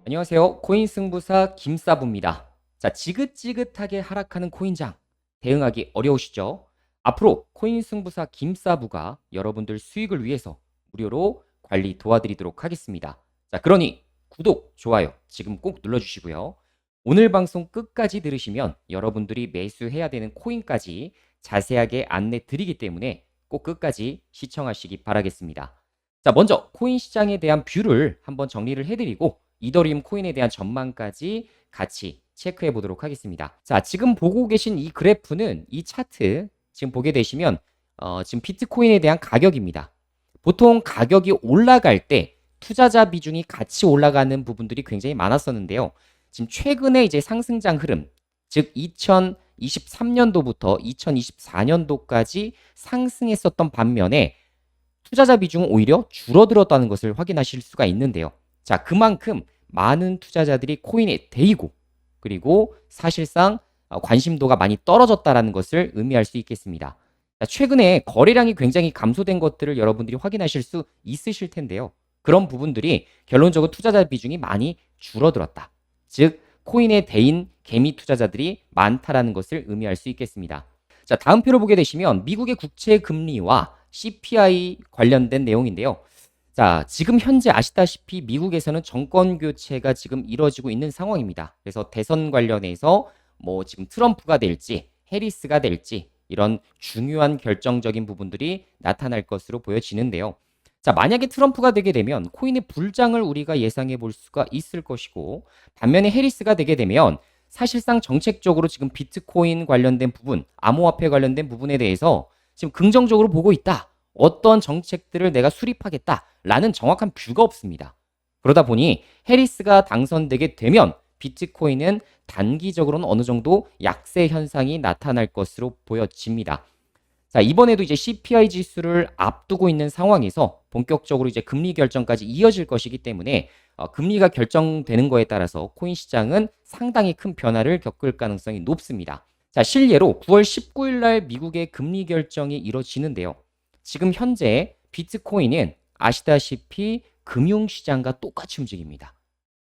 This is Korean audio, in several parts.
안녕하세요. 코인 승부사 김사부입니다. 자, 지긋지긋하게 하락하는 코인장 대응하기 어려우시죠? 앞으로 코인 승부사 김사부가 여러분들 수익을 위해서 무료로 관리 도와드리도록 하겠습니다. 자, 그러니 구독, 좋아요 지금 꼭 눌러주시고요. 오늘 방송 끝까지 들으시면 여러분들이 매수해야 되는 코인까지 자세하게 안내 드리기 때문에 꼭 끝까지 시청하시기 바라겠습니다. 자, 먼저 코인 시장에 대한 뷰를 한번 정리를 해드리고 이더리움 코인에 대한 전망까지 같이 체크해 보도록 하겠습니다. 자, 지금 보고 계신 이 그래프는 이 차트 지금 보게 되시면 지금 비트코인에 대한 가격입니다. 보통 가격이 올라갈 때 투자자 비중이 같이 올라가는 부분들이 굉장히 많았었는데요. 지금 최근에 이제 상승장 흐름, 즉 2023년도부터 2024년도까지 상승했었던 반면에 투자자 비중은 오히려 줄어들었다는 것을 확인하실 수가 있는데요. 자, 그만큼 많은 투자자들이 코인에 대이고 그리고 사실상 관심도가 많이 떨어졌다라는 것을 의미할 수 있겠습니다. 자, 최근에 거래량이 굉장히 감소된 것들을 여러분들이 확인하실 수 있으실 텐데요. 그런 부분들이 결론적으로 투자자 비중이 많이 줄어들었다. 즉 코인에 대인 개미 투자자들이 많다라는 것을 의미할 수 있겠습니다. 자, 다음 표를 보게 되시면 미국의 국채 금리와 CPI 관련된 내용인데요. 자, 지금 현재 아시다시피 미국에서는 정권 교체가 지금 이뤄지고 있는 상황입니다. 그래서 대선 관련해서 뭐 지금 트럼프가 될지 해리스가 될지 이런 중요한 결정적인 부분들이 나타날 것으로 보여지는데요. 자, 만약에 트럼프가 되게 되면 코인의 불장을 우리가 예상해 볼 수가 있을 것이고, 반면에 해리스가 되게 되면 사실상 정책적으로 지금 비트코인 관련된 부분, 암호화폐 관련된 부분에 대해서 지금 긍정적으로 보고 있다. 어떤 정책들을 내가 수립하겠다라는 정확한 뷰가 없습니다. 그러다 보니 해리스가 당선되게 되면 비트코인은 단기적으로는 어느 정도 약세 현상이 나타날 것으로 보여집니다. 자, 이번에도 이제 CPI 지수를 앞두고 있는 상황에서 본격적으로 이제 금리 결정까지 이어질 것이기 때문에 금리가 결정되는 거에 따라서 코인 시장은 상당히 큰 변화를 겪을 가능성이 높습니다. 자, 실례로 9월 19일 날 미국의 금리 결정이 이뤄지는데요. 지금 현재 비트코인은 아시다시피 금융시장과 똑같이 움직입니다.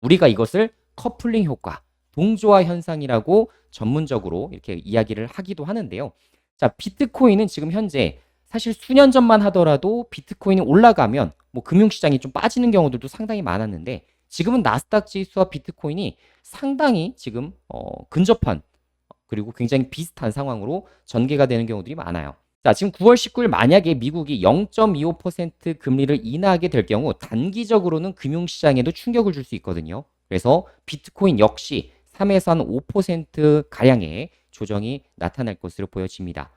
우리가 이것을 커플링 효과, 동조화 현상이라고 전문적으로 이렇게 이야기를 하기도 하는데요. 자, 비트코인은 지금 현재 사실 수년 전만 하더라도 비트코인이 올라가면 뭐 금융시장이 좀 빠지는 경우들도 상당히 많았는데 지금은 나스닥 지수와 비트코인이 상당히 지금 근접한 그리고 굉장히 비슷한 상황으로 전개가 되는 경우들이 많아요. 자, 지금 9월 19일 만약에 미국이 0.25% 금리를 인하하게 될 경우 단기적으로는 금융시장에도 충격을 줄 수 있거든요. 그래서 비트코인 역시 3에서 한 5% 가량의 조정이 나타날 것으로 보여집니다.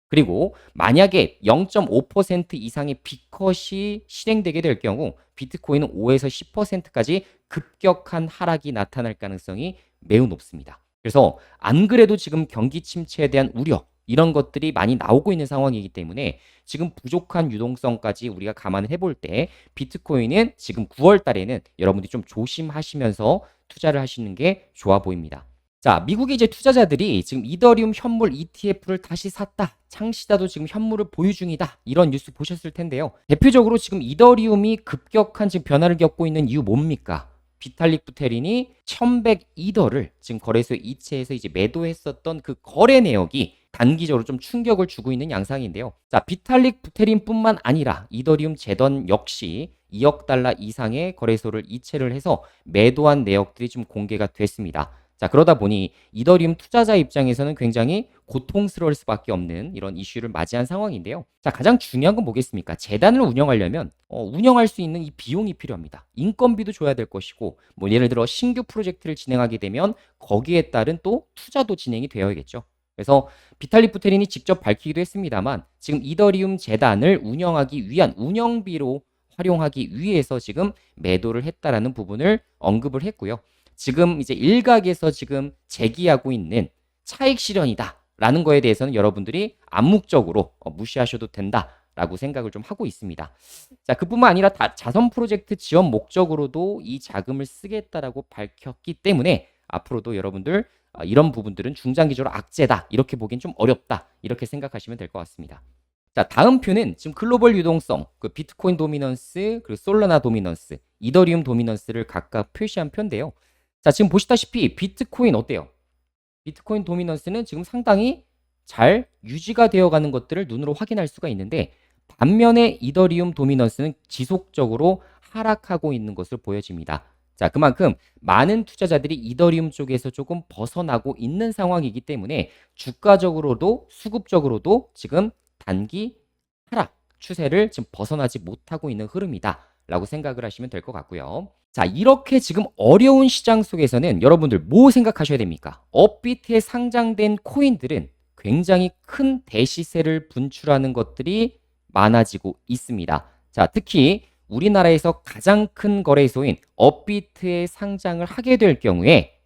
그리고 만약에 0.5% 이상의 비컷이 실행되게 될 경우 비트코인은 5에서 10%까지 급격한 하락이 나타날 가능성이 매우 높습니다. 그래서 안 그래도 지금 경기 침체에 대한 우려 이런 것들이 많이 나오고 있는 상황이기 때문에 지금 부족한 유동성까지 우리가 감안을 해볼 때 비트코인은 지금 9월 달에는 여러분들이 좀 조심하시면서 투자를 하시는 게 좋아 보입니다. 자, 미국의 이제 투자자들이 지금 이더리움 현물 ETF를 다시 샀다. 창시자도 지금 현물을 보유 중이다. 이런 뉴스 보셨을 텐데요. 대표적으로 지금 이더리움이 급격한 지금 변화를 겪고 있는 이유 뭡니까? 비탈릭 부테린이 1100이더를 지금 거래소에 이체해서 이제 매도했었던 그 거래 내역이 단기적으로 좀 충격을 주고 있는 양상인데요. 자, 비탈릭 부테린뿐만 아니라 이더리움 재단 역시 2억 달러 이상의 거래소를 이체를 해서 매도한 내역들이 좀 공개가 됐습니다. 자, 그러다 보니 이더리움 투자자 입장에서는 굉장히 고통스러울 수밖에 없는 이런 이슈를 맞이한 상황인데요. 자, 가장 중요한 건 뭐겠습니까? 재단을 운영하려면 운영할 수 있는 이 비용이 필요합니다. 인건비도 줘야 될 것이고, 뭐 예를 들어 신규 프로젝트를 진행하게 되면 거기에 따른 또 투자도 진행이 되어야겠죠. 그래서 비탈릭 부테린이 직접 밝히기도 했습니다만 지금 이더리움 재단을 운영하기 위한 운영비로 활용하기 위해서 지금 매도를 했다라는 부분을 언급을 했고요. 지금 이제 일각에서 지금 제기하고 있는 차익 실현이다라는 거에 대해서는 여러분들이 암묵적으로 무시하셔도 된다라고 생각을 좀 하고 있습니다. 자, 그뿐만 아니라 자선 프로젝트 지원 목적으로도 이 자금을 쓰겠다라고 밝혔기 때문에 앞으로도 여러분들 이런 부분들은 중장기적으로 악재다 이렇게 보기엔 좀 어렵다 이렇게 생각하시면 될 것 같습니다. 자, 다음 표는 지금 글로벌 유동성, 그 비트코인 도미넌스, 그리고 솔라나 도미넌스, 이더리움 도미넌스를 각각 표시한 표인데요. 자, 지금 보시다시피 비트코인 어때요? 비트코인 도미넌스는 지금 상당히 잘 유지가 되어가는 것들을 눈으로 확인할 수가 있는데, 반면에 이더리움 도미넌스는 지속적으로 하락하고 있는 것으로 보여집니다. 자, 그만큼 많은 투자자들이 이더리움 쪽에서 조금 벗어나고 있는 상황이기 때문에 주가적으로도 수급적으로도 지금 단기 하락 추세를 지금 벗어나지 못하고 있는 흐름이다라고 생각을 하시면 될 것 같고요. 자, 이렇게 지금 어려운 시장 속에서는 여러분들 뭐 생각하셔야 됩니까? 업비트에 상장된 코인들은 굉장히 큰 대시세를 분출하는 것들이 많아지고 있습니다. 자, 특히 우리나라에서 가장 큰 거래소인 업비트에 상장을 하게 될 경우에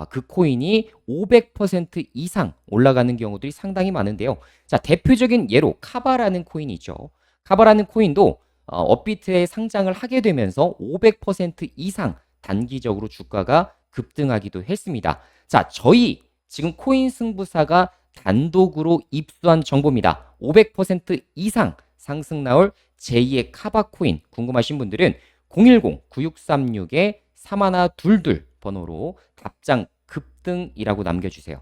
그 코인이 500% 이상 올라가는 경우들이 상당히 많은데요. 자, 대표적인 예로 카바라는 코인이 있죠. 카바라는 코인도 업비트에 상장을 하게 되면서 500% 이상 단기적으로 주가가 급등하기도 했습니다. 자, 저희 지금 코인 승부사가 단독으로 입수한 정보입니다. 500% 이상 상승 나올 제2의 카바 코인 궁금하신 분들은 010-9636-3122 번호로 답장 급등이라고 남겨주세요.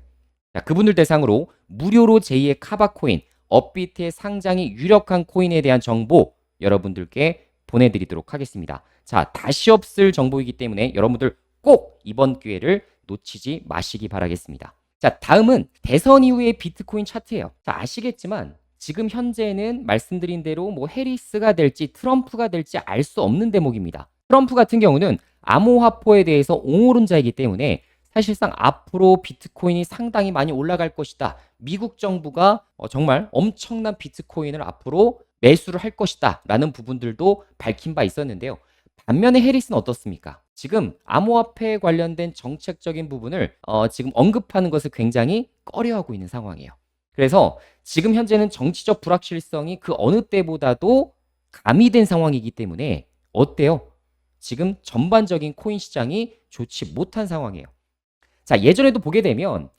자, 그분들 대상으로 무료로 제2의 카바 코인, 업비트의 상장이 유력한 코인에 대한 정보 여러분들께 보내드리도록 하겠습니다. 자, 다시 없을 정보이기 때문에 여러분들 꼭 이번 기회를 놓치지 마시기 바라겠습니다. 자, 다음은 대선 이후의 비트코인 차트예요. 자, 아시겠지만 지금 현재는 말씀드린 대로 뭐 해리스가 될지 트럼프가 될지 알 수 없는 대목입니다. 트럼프 같은 경우는 암호화폐에 대해서 옹호론자이기 때문에 사실상 앞으로 비트코인이 상당히 많이 올라갈 것이다. 미국 정부가 정말 엄청난 비트코인을 앞으로 매수를 할 것이다. 라는 부분들도 밝힌 바 있었는데요. 반면에 해리스는 어떻습니까? 지금 암호화폐에 관련된 정책적인 부분을 지금 언급하는 것을 굉장히 꺼려하고 있는 상황이에요. 그래서 지금 현재는 정치적 불확실성이 그 어느 때보다도 가미된 상황이기 때문에 어때요? 지금 전반적인 코인 시장이 좋지 못한 상황이에요. 자, 예전에도 보게 되면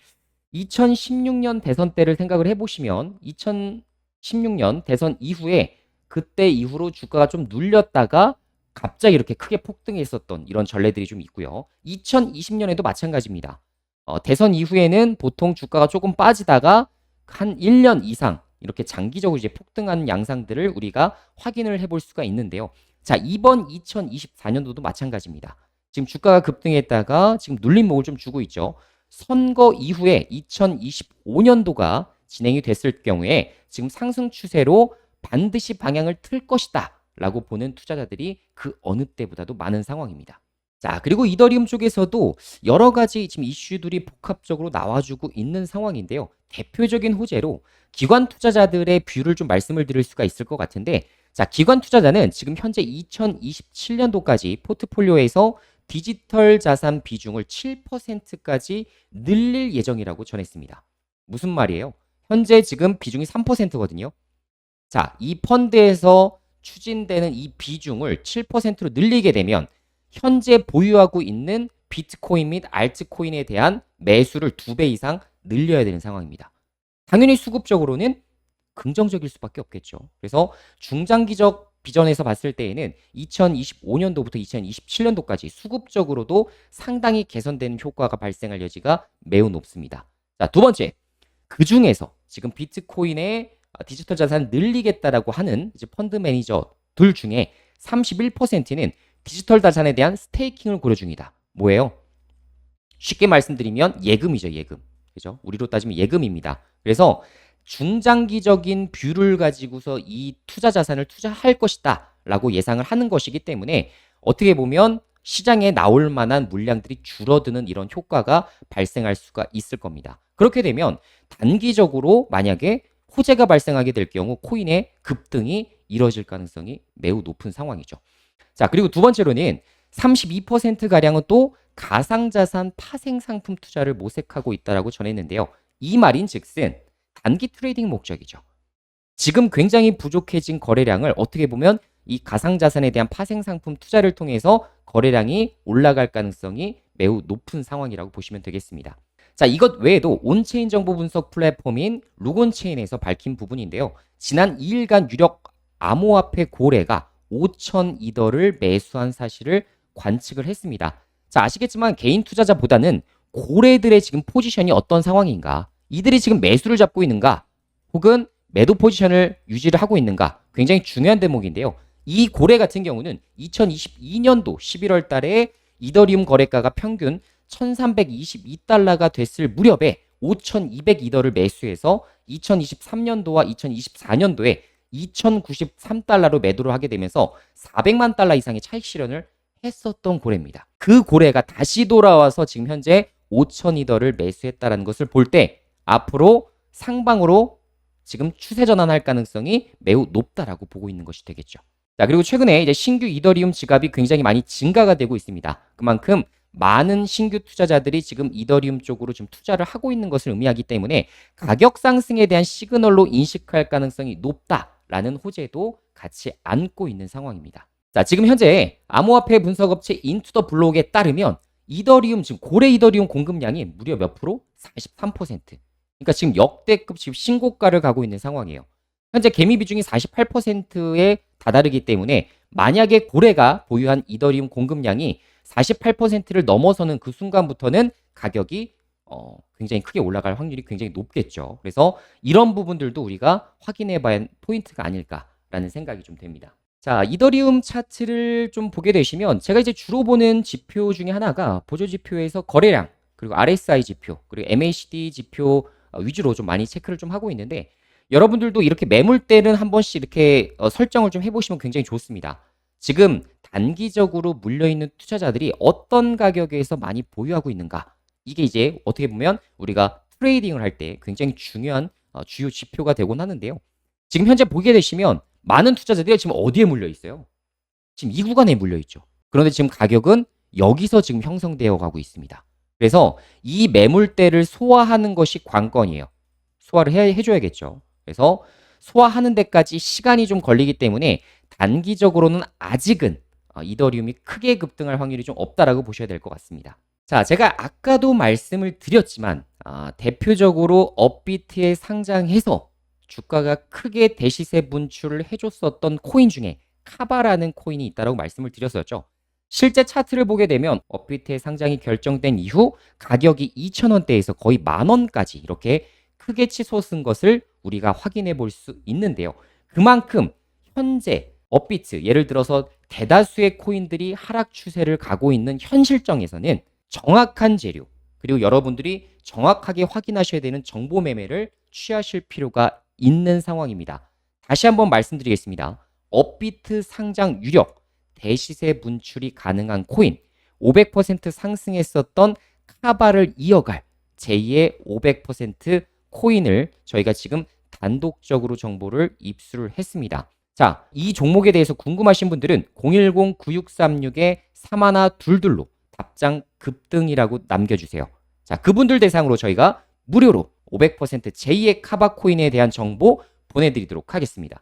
2016년 대선 때를 생각을 해보시면 2016년 대선 이후에 그때 이후로 주가가 좀 눌렸다가 갑자기 이렇게 크게 폭등했었던 이런 전례들이 좀 있고요. 2020년에도 마찬가지입니다. 대선 이후에는 보통 주가가 조금 빠지다가 한 1년 이상 이렇게 장기적으로 이제 폭등하는 양상들을 우리가 확인을 해볼 수가 있는데요. 자, 이번 2024년도도 마찬가지입니다. 지금 주가가 급등했다가 지금 눌림목을 좀 주고 있죠. 선거 이후에 2025년도가 진행이 됐을 경우에 지금 상승 추세로 반드시 방향을 틀 것이다 라고 보는 투자자들이 그 어느 때보다도 많은 상황입니다. 자, 그리고 이더리움 쪽에서도 여러 가지 지금 이슈들이 복합적으로 나와주고 있는 상황인데요. 대표적인 호재로 기관 투자자들의 뷰를 좀 말씀을 드릴 수가 있을 것 같은데, 자, 기관 투자자는 지금 현재 2027년도까지 포트폴리오에서 디지털 자산 비중을 7%까지 늘릴 예정이라고 전했습니다. 무슨 말이에요? 현재 지금 비중이 3%거든요. 자, 이 펀드에서 추진되는 이 비중을 7%로 늘리게 되면 현재 보유하고 있는 비트코인 및 알트코인에 대한 매수를 2배 이상 늘려야 되는 상황입니다. 당연히 수급적으로는 긍정적일 수밖에 없겠죠. 그래서 중장기적 비전에서 봤을 때에는 2025년도부터 2027년도까지 수급적으로도 상당히 개선되는 효과가 발생할 여지가 매우 높습니다. 자, 두 번째, 그 중에서 지금 비트코인의 디지털 자산을 늘리겠다라고 하는 이제 펀드 매니저들 중에 31%는 디지털 자산에 대한 스테이킹을 고려 중이다. 뭐예요? 쉽게 말씀드리면 예금이죠, 예금. 그죠? 우리로 따지면 예금입니다. 그래서 중장기적인 뷰를 가지고서 이 투자 자산을 투자할 것이다 라고 예상을 하는 것이기 때문에 어떻게 보면 시장에 나올 만한 물량들이 줄어드는 이런 효과가 발생할 수가 있을 겁니다. 그렇게 되면 단기적으로 만약에 호재가 발생하게 될 경우 코인의 급등이 이뤄질 가능성이 매우 높은 상황이죠. 자, 그리고 두 번째로는 32%가량은 또 가상자산 파생상품 투자를 모색하고 있다라고 전했는데요. 이 말인 즉슨 단기 트레이딩 목적이죠. 지금 굉장히 부족해진 거래량을 어떻게 보면 이 가상자산에 대한 파생상품 투자를 통해서 거래량이 올라갈 가능성이 매우 높은 상황이라고 보시면 되겠습니다. 자, 이것 외에도 온체인 정보 분석 플랫폼인 루곤체인에서 밝힌 부분인데요. 지난 2일간 유력 암호화폐 고래가 5,000이더를 매수한 사실을 관측을 했습니다. 자, 아시겠지만 개인 투자자보다는 고래들의 지금 포지션이 어떤 상황인가, 이들이 지금 매수를 잡고 있는가, 혹은 매도 포지션을 유지를 하고 있는가, 굉장히 중요한 대목인데요. 이 고래 같은 경우는 2022년도 11월 달에 이더리움 거래가가 평균 1322달러가 됐을 무렵에 5200이더를 매수해서 2023년도와 2024년도에 2093달러로 매도를 하게 되면서 400만 달러 이상의 차익 실현을 했었던 고래입니다. 그 고래가 다시 돌아와서 지금 현재 5000이더를 매수했다는 것을 볼 때 앞으로 상방으로 지금 추세 전환할 가능성이 매우 높다라고 보고 있는 것이 되겠죠. 자, 그리고 최근에 이제 신규 이더리움 지갑이 굉장히 많이 증가가 되고 있습니다. 그만큼 많은 신규 투자자들이 지금 이더리움 쪽으로 좀 투자를 하고 있는 것을 의미하기 때문에 가격 상승에 대한 시그널로 인식할 가능성이 높다라는 호재도 같이 안고 있는 상황입니다. 자, 지금 현재 암호화폐 분석업체 인투더블록에 따르면 이더리움, 지금 고래 이더리움 공급량이 무려 몇 프로? 43%. 그러니까 지금 역대급 지금 신고가를 가고 있는 상황이에요. 현재 개미 비중이 48%에 다다르기 때문에 만약에 고래가 보유한 이더리움 공급량이 48%를 넘어서는 그 순간부터는 가격이 굉장히 크게 올라갈 확률이 굉장히 높겠죠. 그래서 이런 부분들도 우리가 확인해 봐야 하는 포인트가 아닐까라는 생각이 좀 됩니다. 자, 이더리움 차트를 좀 보게 되시면 제가 이제 주로 보는 지표 중에 하나가 보조 지표에서 거래량, 그리고 RSI 지표, 그리고 MACD 지표 위주로 좀 많이 체크를 좀 하고 있는데, 여러분들도 이렇게 매물대는 한 번씩 이렇게 설정을 좀 해보시면 굉장히 좋습니다. 지금 단기적으로 물려있는 투자자들이 어떤 가격에서 많이 보유하고 있는가, 이게 이제 어떻게 보면 우리가 트레이딩을 할 때 굉장히 중요한 주요 지표가 되곤 하는데요. 지금 현재 보게 되시면 많은 투자자들이 지금 어디에 물려 있어요? 지금 이 구간에 물려 있죠. 그런데 지금 가격은 여기서 지금 형성되어 가고 있습니다. 그래서 이 매물대를 소화하는 것이 관건이에요. 소화를 해줘야겠죠. 그래서 소화하는 데까지 시간이 좀 걸리기 때문에 단기적으로는 아직은 이더리움이 크게 급등할 확률이 좀 없다라고 보셔야 될 것 같습니다. 자, 제가 아까도 말씀을 드렸지만 대표적으로 업비트에 상장해서 주가가 크게 대시세 분출을 해줬었던 코인 중에 카바라는 코인이 있다고 말씀을 드렸었죠. 실제 차트를 보게 되면 업비트의 상장이 결정된 이후 가격이 2,000원대에서 거의 10,000원까지 이렇게 크게 치솟은 것을 우리가 확인해 볼 수 있는데요. 그만큼 현재 업비트, 예를 들어서 대다수의 코인들이 하락 추세를 가고 있는 현 실정에서는 정확한 재료, 그리고 여러분들이 정확하게 확인하셔야 되는 정보 매매를 취하실 필요가 있는 상황입니다. 다시 한번 말씀드리겠습니다. 업비트 상장 유력, 대시세 분출이 가능한 코인, 500% 상승했었던 카바를 이어갈 제2의 500% 코인을 저희가 지금 단독적으로 정보를 입수를 했습니다. 자, 이 종목에 대해서 궁금하신 분들은 010-9636-3122로 답장 급등이라고 남겨주세요. 자, 그분들 대상으로 저희가 무료로 500% 제2의 카바 코인에 대한 정보 보내드리도록 하겠습니다.